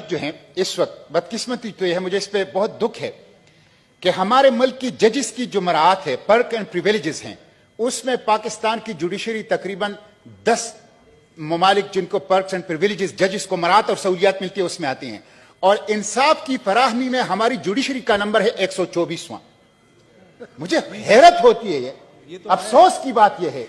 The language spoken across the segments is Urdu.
ملک جو ہیں اس وقت بدقسمتی تو یہ ہے, مجھے اس پہ بہت دکھ ہے کہ ہمارے ملک کی ججز کی جو مراعات ہے, پرک اینڈ پریویلیجز ہیں, اس میں پاکستان کی جوڈیشری تقریباً 10 ممالک جن کو پرکس اینڈ پریویلیجز ججز کو مراعات اور سہولیات ملتی ہے اس میں آتی ہیں, اور انصاف کی فراہمی میں ہماری جوڈیشری کا نمبر ہے 124واں. مجھے حیرت ہوتی ہے, یہ افسوس کی بات یہ ہے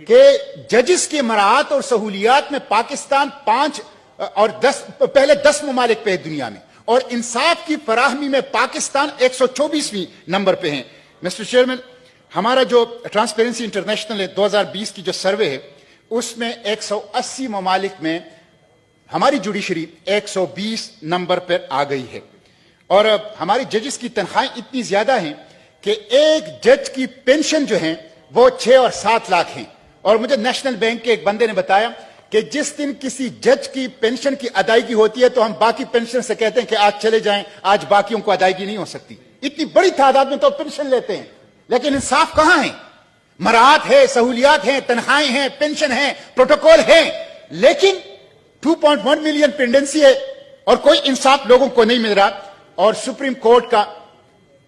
کہ ججز کی مراعات اور سہولیات میں پاکستان 5 اور 10 پہلے 10 ممالک پہ ہے دنیا میں, اور انصاف کی فراہمی میں پاکستان 124ویں نمبر پہ ہیں. مسٹر چیئرمین, ہمارا جو ٹرانسپیرنسی انٹرنیشنل ہے 2020 کی جو سروے ہے اس میں 180 ممالک میں ہماری جوڈیشری 120 نمبر پر آ گئی ہے, اور ہماری ججز کی تنخواہیں اتنی زیادہ ہیں کہ ایک جج کی پینشن جو ہیں وہ 6 اور 7 لاکھ ہیں. اور مجھے نیشنل بینک کے ایک بندے نے بتایا کہ جس دن کسی جج کی پینشن کی ادائیگی ہوتی ہے تو ہم باقی پینشن سے کہتے ہیں کہ آج چلے جائیں, آج باقیوں کو ادائیگی نہیں ہو سکتی. اتنی بڑی تعداد میں تو پینشن لیتے ہیں, لیکن انصاف کہاں ہے؟ مراعات ہے, سہولیات ہیں, تنخواہیں ہیں, پینشن ہیں, پروٹوکول ہیں, لیکن 2.1 ملین پینڈنسی ہے اور کوئی انصاف لوگوں کو نہیں مل رہا. اور سپریم کورٹ کا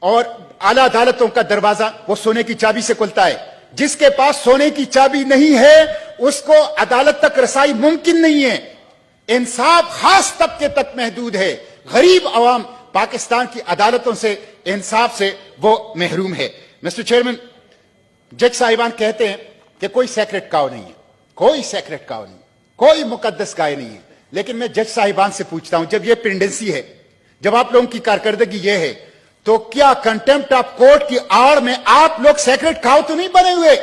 اور اعلیٰ عدالتوں کا دروازہ وہ سونے کی چابی سے کھلتا ہے. جس کے پاس سونے کی چابی نہیں ہے اس کو عدالت تک رسائی ممکن نہیں ہے. انصاف خاص طبقے تک محدود ہے. غریب عوام پاکستان کی عدالتوں سے, انصاف سے وہ محروم ہے. مسٹر چیئرمین, جج صاحبان کہتے ہیں کہ کوئی سیکریٹ کاؤ نہیں ہے, کوئی سیکریٹ کاؤ نہیں, کوئی مقدس گائے نہیں ہے. لیکن میں جج صاحبان سے پوچھتا ہوں, جب یہ پینڈنسی ہے, جب آپ لوگوں کی کارکردگی یہ ہے, تو کیا کنٹمپٹ آف کورٹ کی آڑ میں آپ لوگ سیکریٹ کاؤ تو نہیں بنے ہوئے؟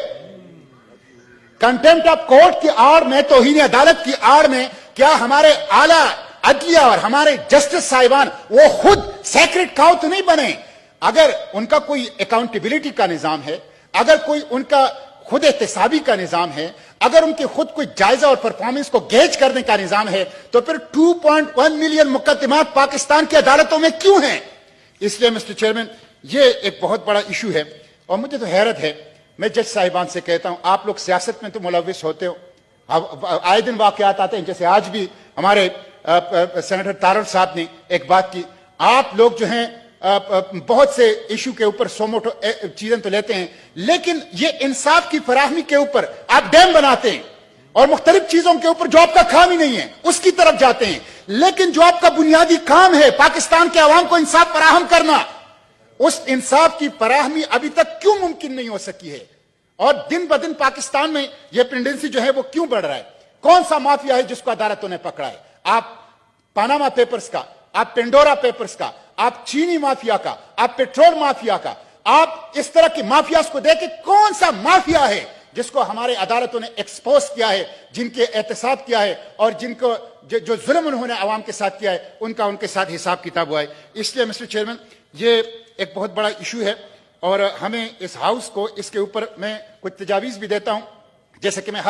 کنٹمپٹ آف کورٹ کی آڑ میں, توہین عدالت کی آڑ میں کیا ہمارے اعلیٰ عدلیہ اور ہمارے جسٹس صاحبان وہ خود سیکریٹ کاؤ تو نہیں بنے؟ اگر ان کا کوئی اکاؤنٹیبلٹی کا نظام ہے, اگر کوئی ان کا خود احتسابی کا نظام ہے, اگر ان کے خود کوئی جائزہ اور پرفارمنس کو گیج کرنے کا نظام ہے, تو پھر 2.1 ملین مقدمات پاکستان کی عدالتوں میں کیوں ہیں؟ اس لیے مسٹر چیئرمین, یہ ایک بہت بڑا ایشو ہے, اور مجھے تو حیرت ہے. میں جج صاحبان سے کہتا ہوں, آپ لوگ سیاست میں تو ملوث ہوتے ہو, آئے دن واقعات آتے ہیں, جیسے آج بھی ہمارے سینیٹر تارڑ صاحب نے ایک بات کی. آپ لوگ جو ہیں بہت سے ایشو کے اوپر سوموٹو چیزیں تو لیتے ہیں, لیکن یہ انصاف کی فراہمی کے اوپر آپ ڈیم بناتے ہیں, اور مختلف چیزوں کے اوپر جو آپ کا کام ہی نہیں ہے اس کی طرف جاتے ہیں. لیکن جو آپ کا بنیادی کام ہے پاکستان کے عوام کو انصاف فراہم کرنا, اس انصاف کی فراہمی ابھی تک کیوں ممکن نہیں ہو سکی ہے؟ اور دن بدن پاکستان میں یہ پینڈنسی جو ہے وہ کیوں بڑھ رہا ہے؟ کون سا مافیا ہے جس کو عدالتوں نے پکڑا ہے؟ آپ پاناما پیپرز کا, آپ پینڈورا پیپرز کا, آپ چینی مافیا کا, آپ پیٹرول مافیا کا, آپ اس طرح کی مافیاز کو دیکھ کے کون سا مافیا ہے جس کو ہمارے عدالتوں نے ایکسپوز کیا ہے, جن کے احتساب کیا ہے, اور جن کو جو ظلم انہوں نے عوام کے ساتھ کیا ہے ان کا ان کے ساتھ حساب کتاب ہوا ہے. اس لیے مسٹر چیئرمین, یہ ایک بہت بڑا ایشو ہے, اور ہمیں اس ہاؤس کو اس کے اوپر میں کچھ تجاویز بھی دیتا ہوں, جیسے کہ میں